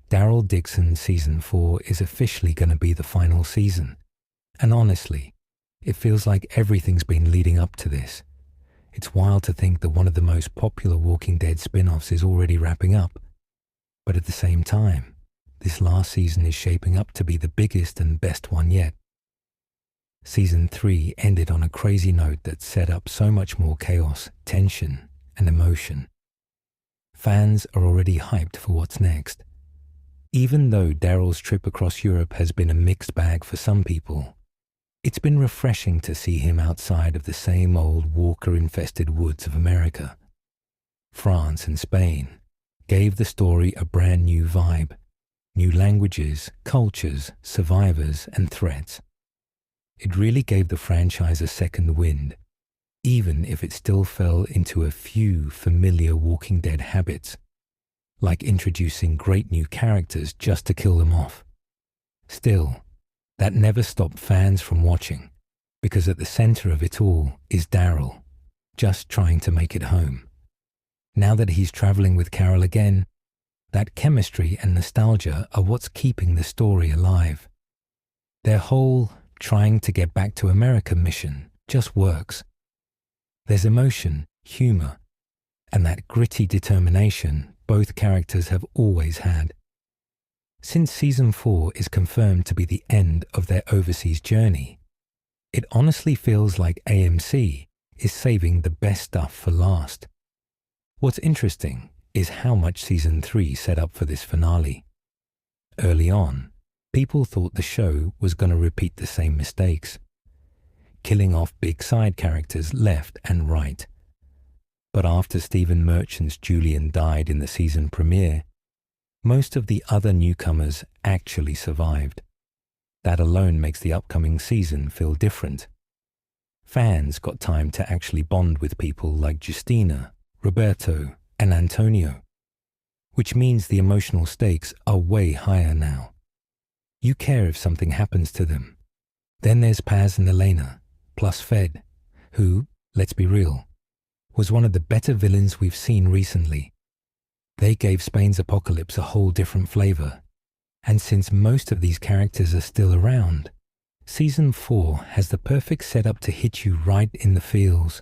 Daryl Dixon Season 4 is officially going to be the final season. And honestly, it feels like everything's been leading up to this. It's wild to think that one of the most popular Walking Dead spin-offs is already wrapping up. But at the same time, this last season is shaping up to be the biggest and best one yet. Season 3 ended on a crazy note that set up so much more chaos, tension, and emotion. Fans are already hyped for what's next. Even though Daryl's trip across Europe has been a mixed bag for some people, it's been refreshing to see him outside of the same old walker-infested woods of America. France and Spain gave the story a brand new vibe, new languages, cultures, survivors, and threats. It really gave the franchise a second wind, even if it still fell into a few familiar Walking Dead habits, like introducing great new characters just to kill them off. Still, that never stopped fans from watching, because at the center of it all is Daryl, just trying to make it home. Now that he's traveling with Carol again, that chemistry and nostalgia are what's keeping the story alive. Their whole trying to get back to America mission just works. There's emotion, humor, and that gritty determination both characters have always had. Since Season 4 is confirmed to be the end of their overseas journey, it honestly feels like AMC is saving the best stuff for last. What's interesting is how much Season 3 set up for this finale. Early on, people thought the show was going to repeat the same mistakes, killing off big side characters left and right. But after Stephen Merchant's Julian died in the season premiere, most of the other newcomers actually survived. That alone makes the upcoming season feel different. Fans got time to actually bond with people like Justina, Roberto, and Antonio, which means the emotional stakes are way higher now. You care if something happens to them. Then there's Paz and Elena, plus Fed, who, let's be real, was one of the better villains we've seen recently. They gave Spain's apocalypse a whole different flavor. And since most of these characters are still around, Season 4 has the perfect setup to hit you right in the feels.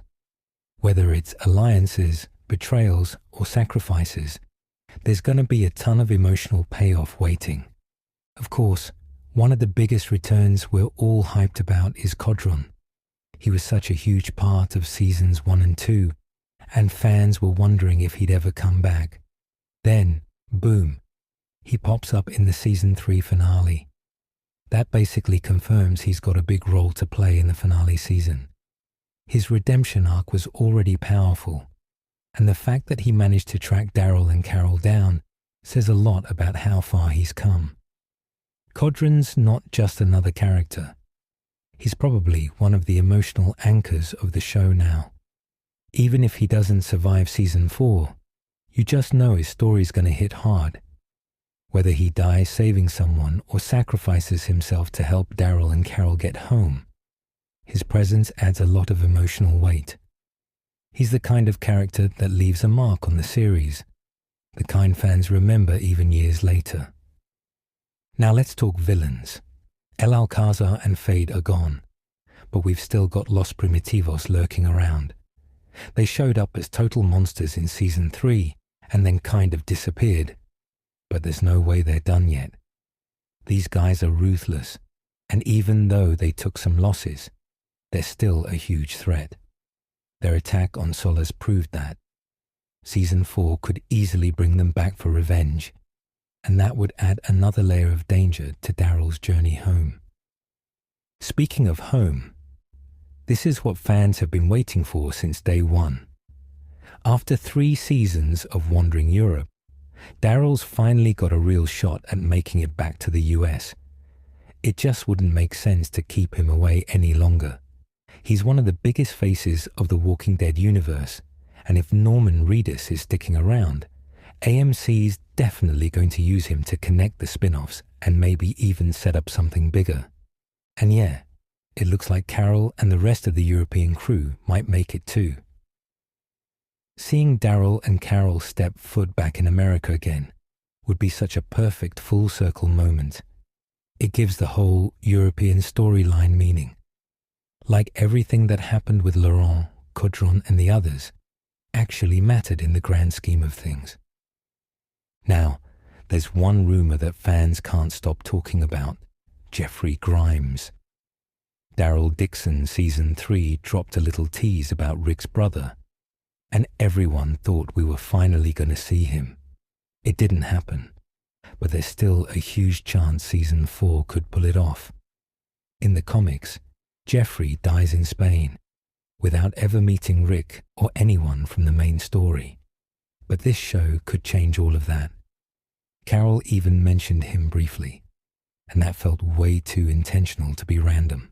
Whether it's alliances, betrayals, or sacrifices, there's going to be a ton of emotional payoff waiting. Of course, one of the biggest returns we're all hyped about is Codron. He was such a huge part of Seasons 1 and 2, and fans were wondering if he'd ever come back. Then, boom, he pops up in the Season 3 finale. That basically confirms he's got a big role to play in the finale season. His redemption arc was already powerful, and the fact that he managed to track Daryl and Carol down says a lot about how far he's come. Codron's not just another character. He's probably one of the emotional anchors of the show now. Even if he doesn't survive Season 4, you just know his story's going to hit hard. Whether he dies saving someone or sacrifices himself to help Daryl and Carol get home, his presence adds a lot of emotional weight. He's the kind of character that leaves a mark on the series, the kind fans remember even years later. Now let's talk villains. El Alcázar and Fade are gone, but we've still got Los Primitivos lurking around. They showed up as total monsters in Season 3 and then kind of disappeared, but there's no way they're done yet. These guys are ruthless, and even though they took some losses, they're still a huge threat. Their attack on Solas proved that. Season 4 could easily bring them back for revenge, and that would add another layer of danger to Daryl's journey home. Speaking of home, this is what fans have been waiting for since day one. After 3 seasons of wandering Europe, Daryl's finally got a real shot at making it back to the US. It just wouldn't make sense to keep him away any longer. He's one of the biggest faces of the Walking Dead universe, and if Norman Reedus is sticking around, AMC's definitely going to use him to connect the spin-offs and maybe even set up something bigger. And yeah, it looks like Carol and the rest of the European crew might make it too. Seeing Daryl and Carol step foot back in America again would be such a perfect full circle moment. It gives the whole European storyline meaning. Like everything that happened with Laurent, Caudron and the others actually mattered in the grand scheme of things. Now, there's one rumor that fans can't stop talking about: Jeffrey Grimes. Daryl Dixon Season 3 dropped a little tease about Rick's brother, and everyone thought we were finally going to see him. It didn't happen, but there's still a huge chance Season 4 could pull it off. In the comics, Jeffrey dies in Spain, without ever meeting Rick or anyone from the main story. But this show could change all of that. Carol even mentioned him briefly, and that felt way too intentional to be random.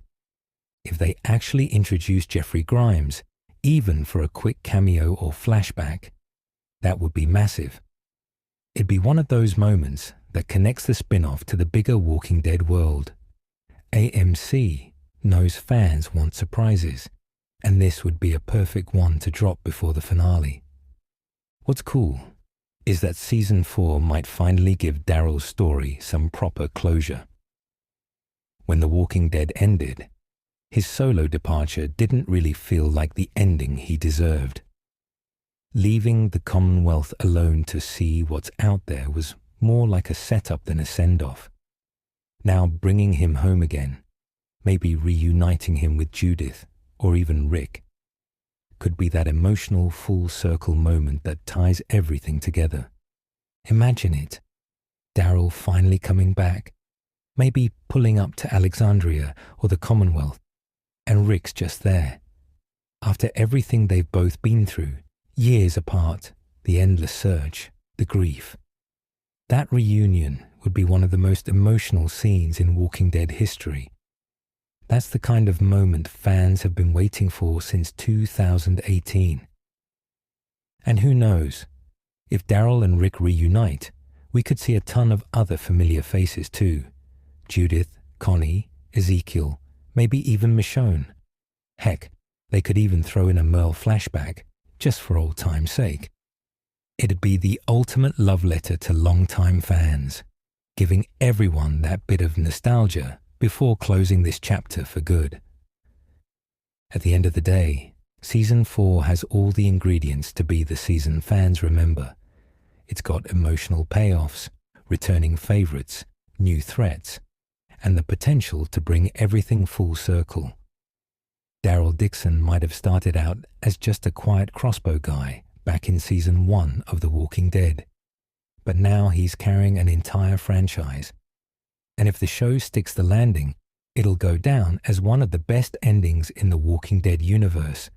If they actually introduced Jeffrey Grimes, even for a quick cameo or flashback, that would be massive. It'd be one of those moments that connects the spin-off to the bigger Walking Dead world. AMC knows fans want surprises, and this would be a perfect one to drop before the finale. What's cool is that Season 4 might finally give Daryl's story some proper closure. When The Walking Dead ended, his solo departure didn't really feel like the ending he deserved. Leaving the Commonwealth alone to see what's out there was more like a setup than a send-off. Now bringing him home again, maybe reuniting him with Judith or even Rick, could be that emotional full circle moment that ties everything together. Imagine it. Daryl finally coming back, maybe pulling up to Alexandria or the Commonwealth, and Rick's just there. After everything they've both been through, years apart, the endless search, the grief. That reunion would be one of the most emotional scenes in Walking Dead history. That's the kind of moment fans have been waiting for since 2018. And who knows, if Daryl and Rick reunite, we could see a ton of other familiar faces too. Judith, Connie, Ezekiel, maybe even Michonne. Heck, they could even throw in a Merle flashback, just for old time's sake. It'd be the ultimate love letter to longtime fans, giving everyone that bit of nostalgia before closing this chapter for good. At the end of the day, Season 4 has all the ingredients to be the season fans remember. It's got emotional payoffs, returning favorites, new threats, and the potential to bring everything full circle. Daryl Dixon might have started out as just a quiet crossbow guy back in Season 1 of The Walking Dead, but now he's carrying an entire franchise. And if the show sticks the landing, it'll go down as one of the best endings in the Walking Dead universe,